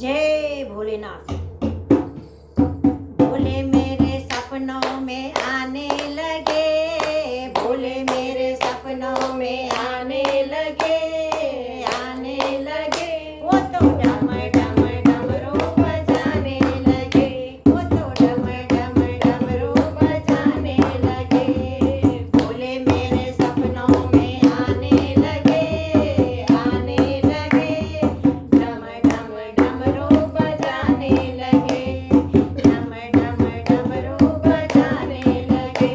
जय भोलेनाथ। भोले मेरे सपनों में आने लगे, भोले मेरे सपनों में आने लगे, आने लगे। वो तो डम डम डमरू बजाने लगे, वो तो डम डम डमरू बजाने लगे। भोले मेरे सपनों में आने लगे, आने लगे। डम डम डमरू बजाने लगे, डम डम डमरू बजाने लगे।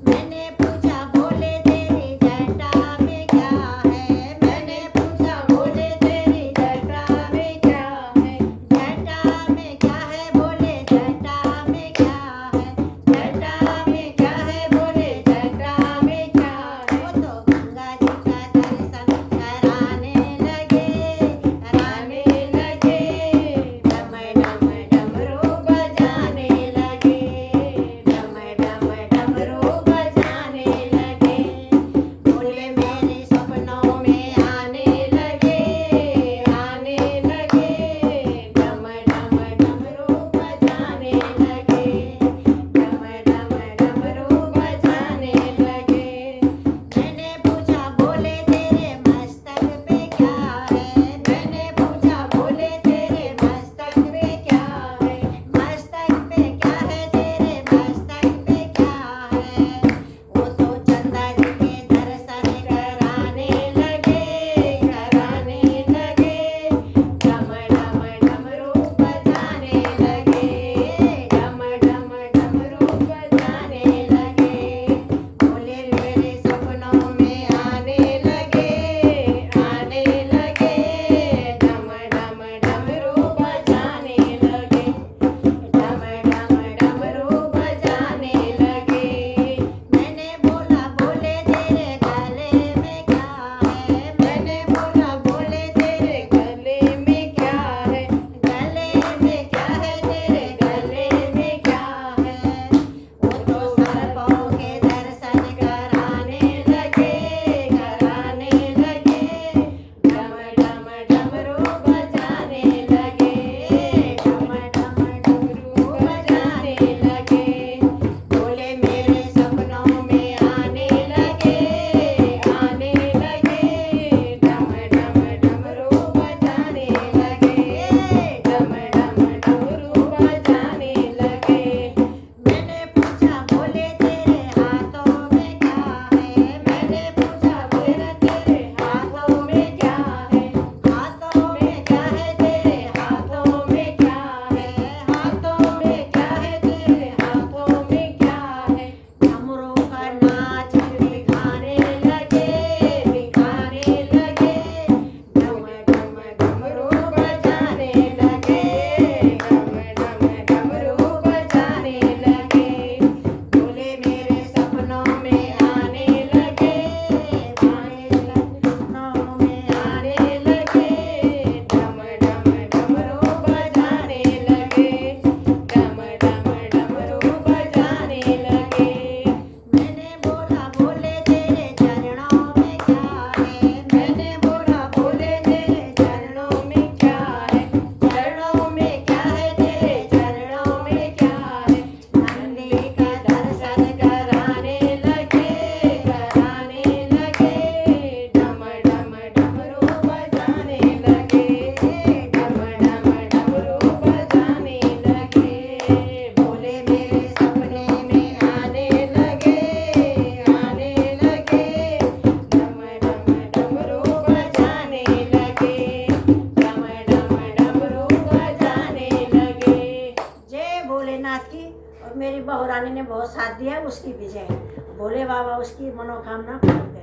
मैंने पूछा भोले तेरी जटा में क्या है, मैंने पूछा भोले तेरी जटा में क्या है, जटा में क्या है बोले, जटा में क्या है, जटा में क्या है बोले, जटा में क्या है। वो तो गंगा जी का दर्शन कराने लगे, कराने लगे। डम डम डमरू बजाने लगे, डम डम डमरू बजाने लगे। भोले मेरे सपनों में आने लगे, आने लगे। डम डम डमरू बजाने लगे, डम डम डमरू बजाने लगे। मैंने पूछा भोले तेरे मस्तक पे क्या है, मैंने पूछा भोले तेरे मस्तक पे क्या है, मस्तक पे क्या है तेरे मस्तक पे क्या है। वो तो चंदा जी के दर्शन कराने लगे, कराने लगे। डम डम डमरू बजाने लगे, डम डम डमरू बजाने लगे। भोले मेरे सपनों में आने लगे, आने लगे। डम डम डमरू बजाने लगे, डम डम डमरू बजाने लगे। मैंने बोला भोले तेरे गले में क्या है, मैंने बोला भोले तेरे गले में क्या है, गले में क्या है तेरे गले में क्या है। वो तो सर्पों के दर्शन कराने लगे, कराने लगे। डम डम डमरू बजाने लगे, डम डम डमरू बजाने लगे। भोले मेरे सपनों में आने लगे, आने लगे। डम डम डमरू बजाने लगे, डम डम डमरू बजाने लगे। मैंने पूछा भोले तेरे हाथों में क्या है, मैंने पूछा भोले तेरे हाथों में क्या है, हाथों में क्या है तेरे हाथों में क्या है, हाथों में क्या है तेरे हाथों में क्या है। डमरू का नाच दिखाने लगे, दिखाने लगे। डम डम डमरू बजाने लगे, डम डम डमरू बजाने लगे। भोले मेरे सपनों में आने लगे, आने लगे, सपनों में आने लगे। डम डम डमरू बजाने लगे, डम डम डमरू बजाने लगे। मैंने बोला भोले तेरे चरणों में क्या है, मैंने बोला भोले तेरे चरणों में क्या है, चरणों में क्या है तेरे चरणों में क्या है। नंदी का दर्शन कराने लगे, कराने लगे। डम डम डमरू बजाने लगे, डम डम डमरू बजाने लगे। भोले मेरे सपने में आने लगे, आने लगे। डम डम डमरू बजाने लगे, डम डम डमरू बजाने लगे। जय भोलेनाथ की। और मेरी बहू रानी ने बहुत साथ दिया, उसकी भी जय। भोले बाबा उसकी मनोकामना पूरी